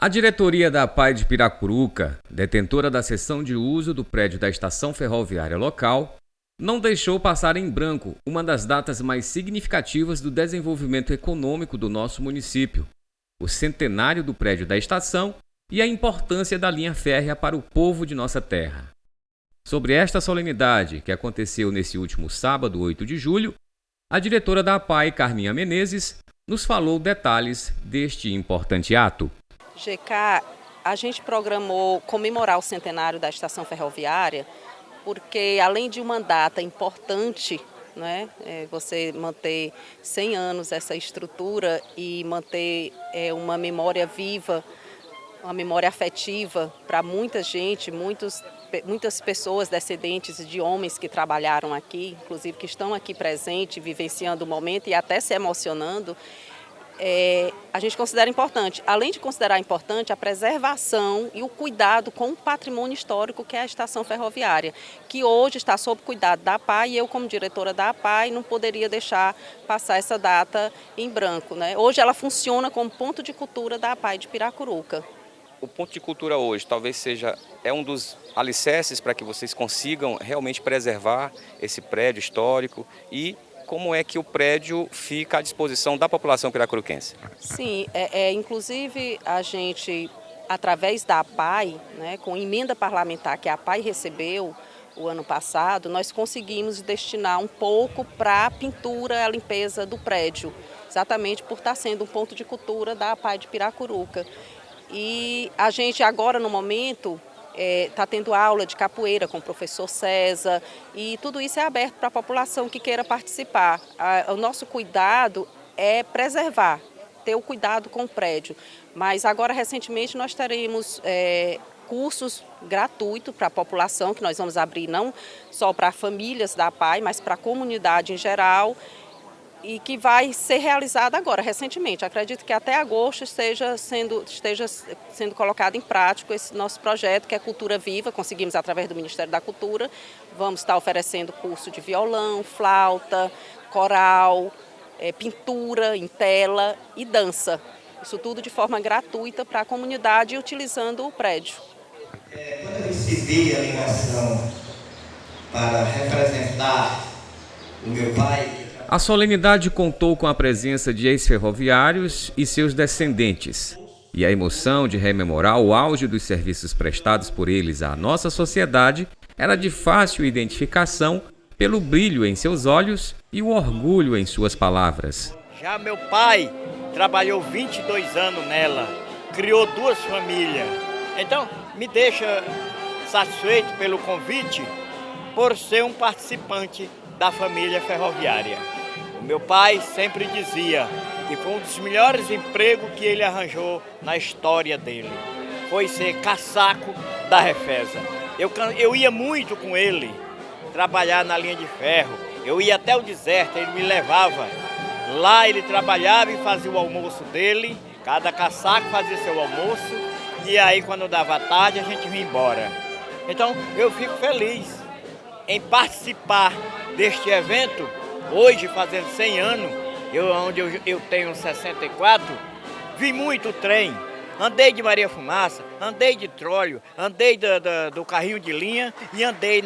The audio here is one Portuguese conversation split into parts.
A diretoria da APAE de Piracuruca, detentora da cessão de uso do prédio da estação ferroviária local, não deixou passar em branco uma das datas mais significativas do desenvolvimento econômico do nosso município, o centenário do prédio da estação e a importância da linha férrea para o povo de nossa terra. Sobre esta solenidade, que aconteceu nesse último sábado, 8 de julho, a diretora da APAE, Carminha Menezes, nos falou detalhes deste importante ato. GK, a gente programou comemorar o centenário da estação ferroviária, porque além de uma data importante, né, você manter 100 anos essa estrutura e manter uma memória viva, uma memória afetiva para muita gente, muitas pessoas descendentes de homens que trabalharam aqui, inclusive que estão aqui presentes, vivenciando o momento e até se emocionando. A gente considera importante, além de considerar importante, a preservação e o cuidado com o patrimônio histórico que é a estação ferroviária, que hoje está sob cuidado da APAE e eu, como diretora da APAE, não poderia deixar passar essa data em branco, né? Hoje ela funciona como ponto de cultura da APAE de Piracuruca. O ponto de cultura hoje talvez seja um dos alicerces para que vocês consigam realmente preservar esse prédio histórico e como é que o prédio fica à disposição da população piracuruquense? Sim, inclusive a gente, através da APAE, né, com emenda parlamentar que a APAE recebeu o ano passado, nós conseguimos destinar um pouco para a pintura, a limpeza do prédio, exatamente por estar sendo um ponto de cultura da APAE de Piracuruca. E a gente agora, no momento, está tendo aula de capoeira com o professor César e tudo isso é aberto para a população que queira participar. O nosso cuidado é preservar, ter o cuidado com o prédio. Mas agora, recentemente, nós teremos cursos gratuitos para a população, que nós vamos abrir não só para famílias da APAE, mas para a comunidade em geral, e que vai ser realizada agora, recentemente. Acredito que até agosto esteja sendo colocado em prática esse nosso projeto, que é Cultura Viva, conseguimos através do Ministério da Cultura. Vamos estar oferecendo curso de violão, flauta, coral, pintura em tela e dança. Isso tudo de forma gratuita para a comunidade e utilizando o prédio. Quando eu recebi a ligação para representar o meu pai, a solenidade contou com a presença de ex-ferroviários e seus descendentes, e a emoção de rememorar o auge dos serviços prestados por eles à nossa sociedade era de fácil identificação pelo brilho em seus olhos e o orgulho em suas palavras. Já meu pai trabalhou 22 anos nela, criou 2 famílias, então me deixa satisfeito pelo convite por ser um participante da família ferroviária. O meu pai sempre dizia que foi um dos melhores empregos que ele arranjou na história dele. Foi ser caçaco da Refesa. Eu ia muito com ele trabalhar na linha de ferro. Eu ia até o deserto, ele me levava. Lá ele trabalhava e fazia o almoço dele. Cada caçaco fazia seu almoço. E aí quando dava tarde a gente vinha embora. Então eu fico feliz em participar deste evento. Hoje, fazendo 100 anos, onde eu tenho 64, vi muito trem. Andei de Maria Fumaça, andei de tróleo, andei do carrinho de linha e andei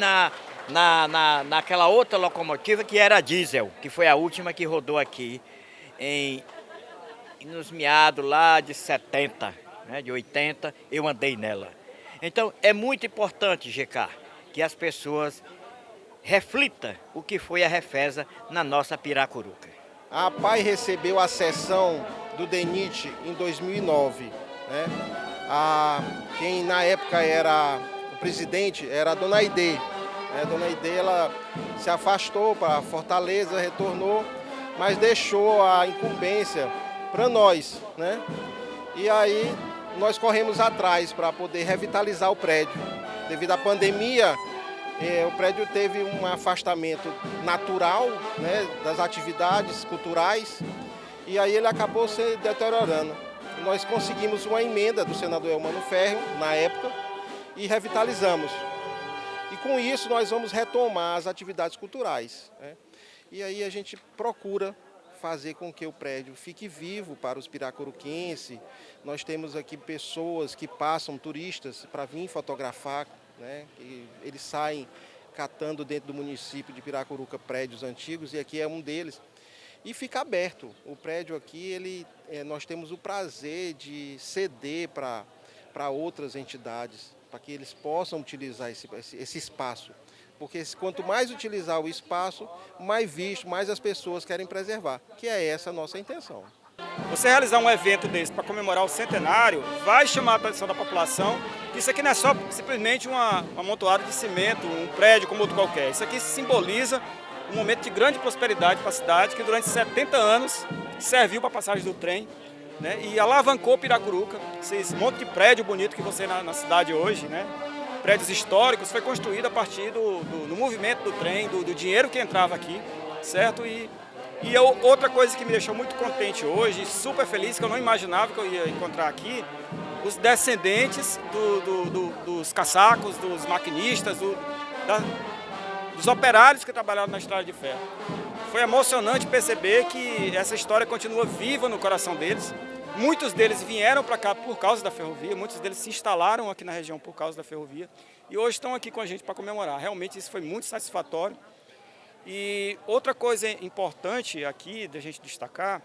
naquela outra locomotiva que era diesel, que foi a última que rodou aqui nos meados lá de 70, né, de 80, eu andei nela. Então, é muito importante, GK, que as pessoas reflita o que foi a Refesa na nossa Piracuruca. A APAE recebeu a cessão do DENIT em 2009. Né? Quem na época era o presidente era a Dona Aide. A Dona Aide ela se afastou para Fortaleza, retornou, mas deixou a incumbência para nós. Né? E aí nós corremos atrás para poder revitalizar o prédio. Devido à pandemia, o prédio teve um afastamento natural, né, das atividades culturais e aí ele acabou se deteriorando. Nós conseguimos uma emenda do senador Elmano Ferro, na época, e revitalizamos. E com isso nós vamos retomar as atividades culturais. Né? E aí a gente procura fazer com que o prédio fique vivo para os piracuruquenses. Nós temos aqui pessoas que passam, turistas, para vir fotografar, né? E eles saem catando dentro do município de Piracuruca prédios antigos, e aqui é um deles. E fica aberto. O prédio aqui, nós temos o prazer de ceder para outras entidades, para que eles possam utilizar esse espaço. Porque quanto mais utilizar o espaço, mais visto, mais as pessoas querem preservar, que é essa a nossa intenção. Você realizar um evento desse para comemorar o centenário vai chamar a atenção da população. Isso aqui não é só simplesmente um amontoado de cimento, um prédio como outro qualquer. Isso aqui simboliza um momento de grande prosperidade para a cidade, que durante 70 anos serviu para a passagem do trem, né, e alavancou Piracuruca. Esse monte de prédio bonito que você na cidade hoje, né, prédios históricos, foi construído a partir do movimento do trem, do dinheiro que entrava aqui, certo? E outra coisa que me deixou muito contente hoje, super feliz, que eu não imaginava que eu ia encontrar aqui, os descendentes dos caçacos, dos maquinistas, dos operários que trabalharam na estrada de ferro. Foi emocionante perceber que essa história continua viva no coração deles. Muitos deles vieram para cá por causa da ferrovia, muitos deles se instalaram aqui na região por causa da ferrovia e hoje estão aqui com a gente para comemorar. Realmente isso foi muito satisfatório. E outra coisa importante aqui da gente destacar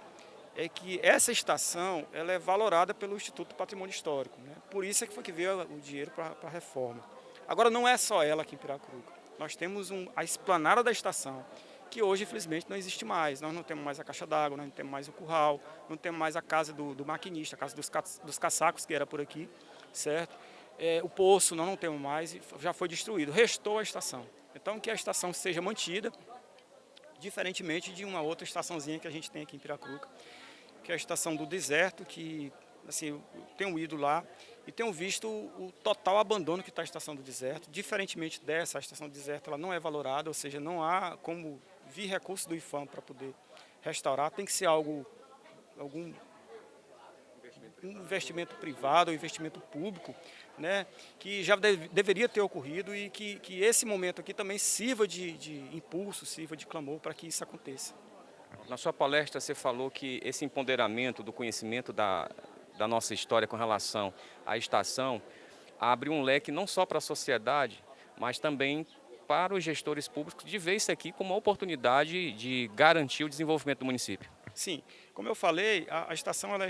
é que essa estação ela é valorada pelo Instituto do Patrimônio Histórico, né? Por isso é que foi que veio o dinheiro para a reforma. Agora não é só ela aqui em Piracuruca. Nós temos a esplanada da estação, que hoje, infelizmente, não existe mais. Nós não temos mais a caixa d'água, nós não temos mais o curral, não temos mais a casa do maquinista, a casa dos caçacos, que era por aqui, certo? O poço nós não temos mais, já foi destruído. Restou a estação. Então, que a estação seja mantida, diferentemente de uma outra estaçãozinha que a gente tem aqui em Piracuruca, que é a estação do deserto, que assim, eu tenho ido lá e tenho visto o total abandono que está a estação do deserto. Diferentemente dessa, a estação do deserto ela não é valorada, ou seja, não há como vir recurso do IFAM para poder restaurar. Tem que ser algum investimento privado ou investimento público, né, que já deveria ter ocorrido e que esse momento aqui também sirva de impulso, sirva de clamor para que isso aconteça. Na sua palestra você falou que esse empoderamento do conhecimento da nossa história com relação à estação abre um leque não só para a sociedade, mas também para os gestores públicos de ver isso aqui como uma oportunidade de garantir o desenvolvimento do município. Sim, como eu falei, a estação ela é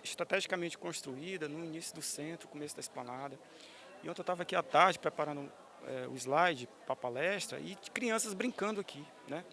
estrategicamente construída no início do centro, começo da esplanada. E ontem eu estava aqui à tarde preparando o slide para a palestra e crianças brincando aqui, né?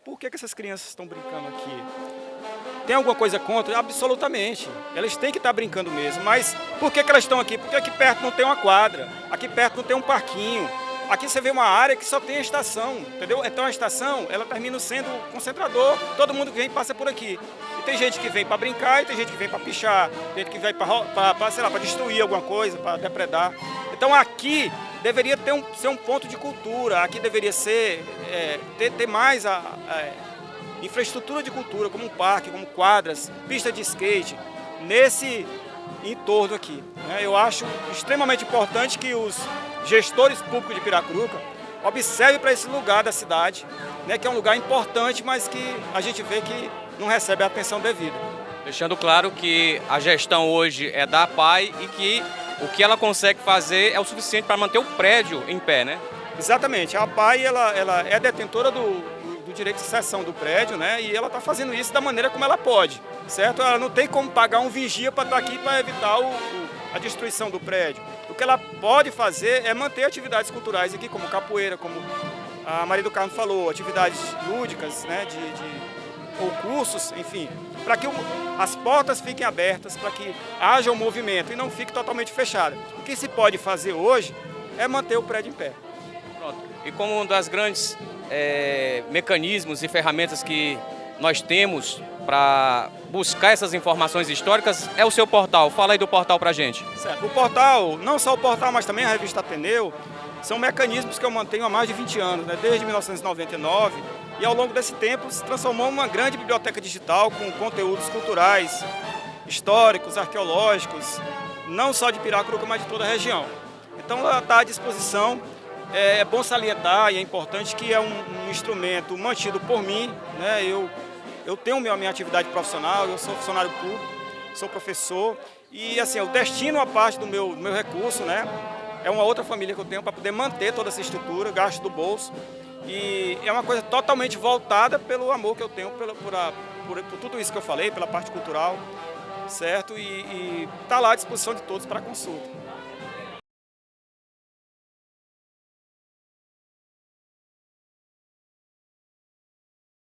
Por que essas crianças estão brincando aqui? Tem alguma coisa contra? Absolutamente. Elas têm que estar brincando mesmo. Mas por que elas estão aqui? Porque aqui perto não tem uma quadra, aqui perto não tem um parquinho. Aqui você vê uma área que só tem a estação, entendeu? Então a estação, ela termina sendo concentrador, todo mundo que vem passa por aqui. E tem gente que vem para brincar, e tem gente que vem para pichar, tem gente que vem para destruir alguma coisa, para depredar. Então aqui deveria ser um ponto de cultura, aqui deveria ser, ter mais a infraestrutura de cultura, como um parque, como quadras, pista de skate, nesse entorno aqui, né? Eu acho extremamente importante que os gestores públicos de Piracuruca observem para esse lugar da cidade, né, que é um lugar importante, mas que a gente vê que não recebe a atenção devida. Deixando claro que a gestão hoje é da APAI e que o que ela consegue fazer é o suficiente para manter o prédio em pé, né? Exatamente. A APAI ela é detentora do direito de cessão do prédio, né? E ela está fazendo isso da maneira como ela pode, certo? Ela não tem como pagar um vigia para estar aqui para evitar a destruição do prédio. O que ela pode fazer é manter atividades culturais aqui, como capoeira, como a Maria do Carmo falou, atividades lúdicas, né? Ou cursos, enfim, para que as portas fiquem abertas, para que haja um movimento e não fique totalmente fechada. O que se pode fazer hoje é manter o prédio em pé. Pronto. E como um das grandes mecanismos e ferramentas que nós temos para buscar essas informações históricas é o seu portal. Fala aí do portal para a gente. Certo. O portal, não só o portal, mas também a revista Ateneu, são mecanismos que eu mantenho há mais de 20 anos, né? Desde 1999, e ao longo desse tempo se transformou em uma grande biblioteca digital com conteúdos culturais, históricos, arqueológicos, não só de Piracuruca, mas de toda a região. Então ela está à disposição. É bom salientar e é importante que é um instrumento mantido por mim, né? Eu Eu tenho a minha atividade profissional, eu sou funcionário público, sou professor e assim, eu destino uma parte do meu recurso, né? É uma outra família que eu tenho para poder manter toda essa estrutura, gasto do bolso. E é uma coisa totalmente voltada pelo amor que eu tenho por tudo isso que eu falei, pela parte cultural, certo? E está lá à disposição de todos para consulta.